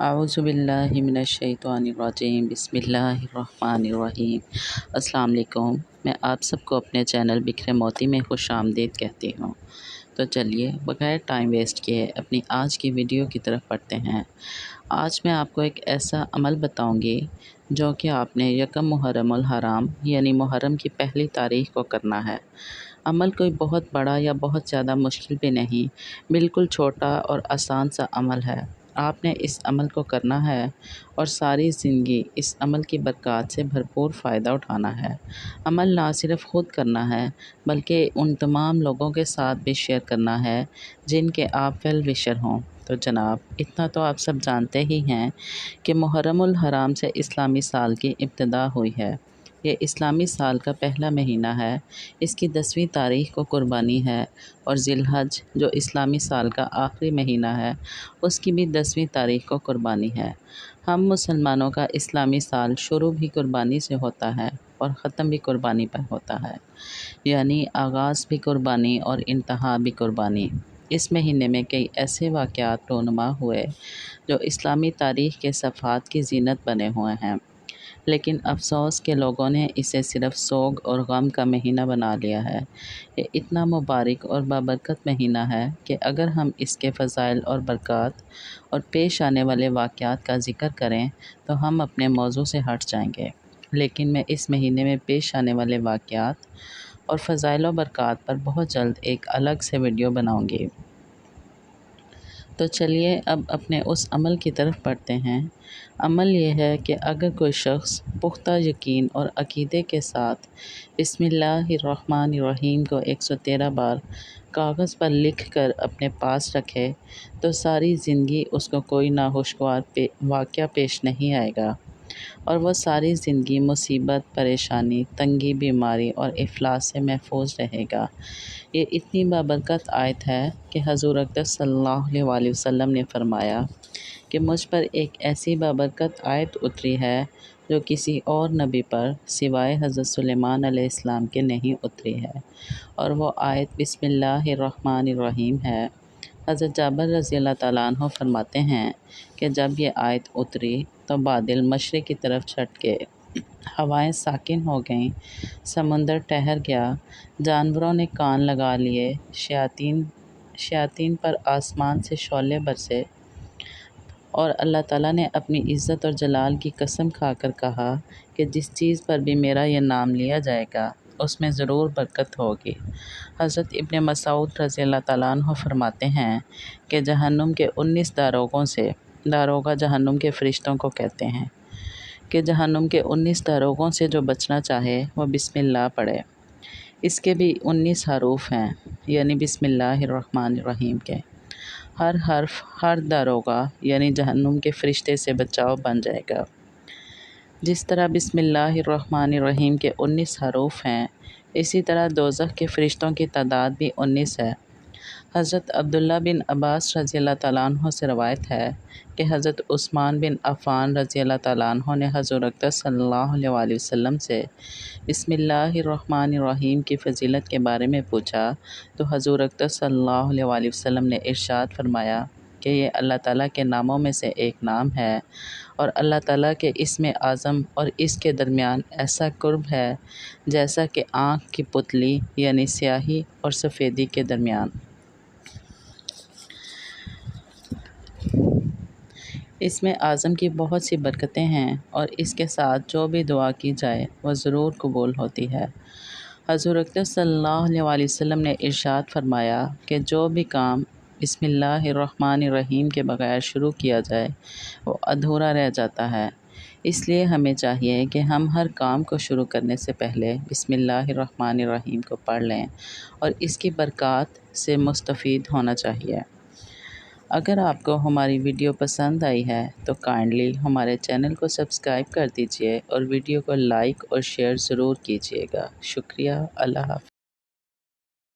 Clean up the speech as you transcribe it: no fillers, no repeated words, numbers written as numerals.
اعوذ باللہ من الشیطان الرجیم، بسم اللہ الرحمن الرحیم۔ السلام علیکم، میں آپ سب کو اپنے چینل بکھرے موتی میں خوش آمدید کہتی ہوں۔ تو چلیے بغیر ٹائم ویسٹ کیے اپنی آج کی ویڈیو کی طرف پڑھتے ہیں۔ آج میں آپ کو ایک ایسا عمل بتاؤں گی جو کہ آپ نے یکم محرم الحرام یعنی محرم کی پہلی تاریخ کو کرنا ہے۔ عمل کوئی بہت بڑا یا بہت زیادہ مشکل بھی نہیں، بالکل چھوٹا اور آسان سا عمل ہے۔ آپ نے اس عمل کو کرنا ہے اور ساری زندگی اس عمل کی برکات سے بھرپور فائدہ اٹھانا ہے۔ عمل نہ صرف خود کرنا ہے بلکہ ان تمام لوگوں کے ساتھ بھی شیئر کرنا ہے جن کے آپ ویل وشر ہوں۔ تو جناب اتنا تو آپ سب جانتے ہی ہیں کہ محرم الحرام سے اسلامی سال کی ابتدا ہوئی ہے۔ یہ اسلامی سال کا پہلا مہینہ ہے۔ اس کی 10ویں تاریخ کو قربانی ہے اور ذی الحج جو اسلامی سال کا آخری مہینہ ہے اس کی بھی 10ویں تاریخ کو قربانی ہے۔ ہم مسلمانوں کا اسلامی سال شروع بھی قربانی سے ہوتا ہے اور ختم بھی قربانی پر ہوتا ہے، یعنی آغاز بھی قربانی اور انتہا بھی قربانی۔ اس مہینے میں کئی ایسے واقعات رونما ہوئے جو اسلامی تاریخ کے صفحات کی زینت بنے ہوئے ہیں، لیکن افسوس کہ لوگوں نے اسے صرف سوگ اور غم کا مہینہ بنا لیا ہے۔ یہ اتنا مبارک اور بابرکت مہینہ ہے کہ اگر ہم اس کے فضائل اور برکات اور پیش آنے والے واقعات کا ذکر کریں تو ہم اپنے موضوع سے ہٹ جائیں گے، لیکن میں اس مہینے میں پیش آنے والے واقعات اور فضائل و برکات پر بہت جلد ایک الگ سے ویڈیو بناؤں گی۔ تو چلیے اب اپنے اس عمل کی طرف پڑھتے ہیں۔ عمل یہ ہے کہ اگر کوئی شخص پختہ یقین اور عقیدے کے ساتھ بسم اللہ الرحمن الرحیم کو 113 بار کاغذ پر لکھ کر اپنے پاس رکھے تو ساری زندگی اس کو کوئی ناخوشگوار واقعہ پیش نہیں آئے گا اور وہ ساری زندگی مصیبت، پریشانی، تنگی، بیماری اور افلاس سے محفوظ رہے گا۔ یہ اتنی بابرکت آیت ہے کہ حضور اقدس صلی اللہ علیہ وسلم نے فرمایا کہ مجھ پر ایک ایسی بابرکت آیت اتری ہے جو کسی اور نبی پر سوائے حضرت سلیمان علیہ السلام کے نہیں اتری ہے، اور وہ آیت بسم اللہ الرحمن الرحیم ہے۔ حضرت جابر رضی اللہ تعالیٰ عنہ فرماتے ہیں کہ جب یہ آیت اتری تو بادل مشرق کی طرف چھٹ کے ہوائیں ساکن ہو گئیں، سمندر ٹھہر گیا، جانوروں نے کان لگا لیے، شیاطین پر آسمان سے شعلے برسے، اور اللہ تعالیٰ نے اپنی عزت اور جلال کی قسم کھا کر کہا کہ جس چیز پر بھی میرا یہ نام لیا جائے گا اس میں ضرور برکت ہوگی۔ حضرت ابن مسعود رضی اللہ تعالیٰ عنہ فرماتے ہیں کہ جہنم کے 19 داروغوں سے، داروغہ جہنم کے فرشتوں کو کہتے ہیں کہ جہنم کے 19 داروغوں سے جو بچنا چاہے وہ بسم اللہ پڑھے۔ اس کے بھی 19 حروف ہیں، یعنی بسم اللہ الرحمن الرحیم کے۔ ہر حرف ہر داروغہ یعنی جہنم کے فرشتے سے بچاؤ بن جائے گا۔ جس طرح بسم اللہ الرحمن الرحیم کے 19 حروف ہیں، اسی طرح دوزخ کے فرشتوں کی تعداد بھی 19 ہے۔ حضرت عبداللہ بن عباس رضی اللہ تعالیٰ عنہ سے روایت ہے کہ حضرت عثمان بن عفان رضی اللہ تعالیٰ عنہ نے حضور اقدس صلی اللہ علیہ وسلم سے بسم اللہ الرحمن الرحیم کی فضیلت کے بارے میں پوچھا تو حضور اقدس صلی اللہ علیہ وسلم نے ارشاد فرمایا کہ یہ اللہ تعالیٰ کے ناموں میں سے ایک نام ہے اور اللہ تعالیٰ کے اسم اعظم اور اس کے درمیان ایسا قرب ہے جیسا کہ آنکھ کی پتلی یعنی سیاہی اور سفیدی کے درمیان۔ اسم اعظم کی بہت سی برکتیں ہیں اور اس کے ساتھ جو بھی دعا کی جائے وہ ضرور قبول ہوتی ہے۔ حضور اقدس صلی اللہ علیہ وسلم نے ارشاد فرمایا کہ جو بھی کام بسم اللہ الرحمن الرحیم کے بغیر شروع کیا جائے وہ ادھورا رہ جاتا ہے۔ اس لیے ہمیں چاہیے کہ ہم ہر کام کو شروع کرنے سے پہلے بسم اللہ الرحمن الرحیم کو پڑھ لیں اور اس کی برکات سے مستفید ہونا چاہیے۔ اگر آپ کو ہماری ویڈیو پسند آئی ہے تو کائنڈلی ہمارے چینل کو سبسکرائب کر دیجیے اور ویڈیو کو لائک اور شیئر ضرور کیجیے گا۔ شکریہ، اللہ حافظ۔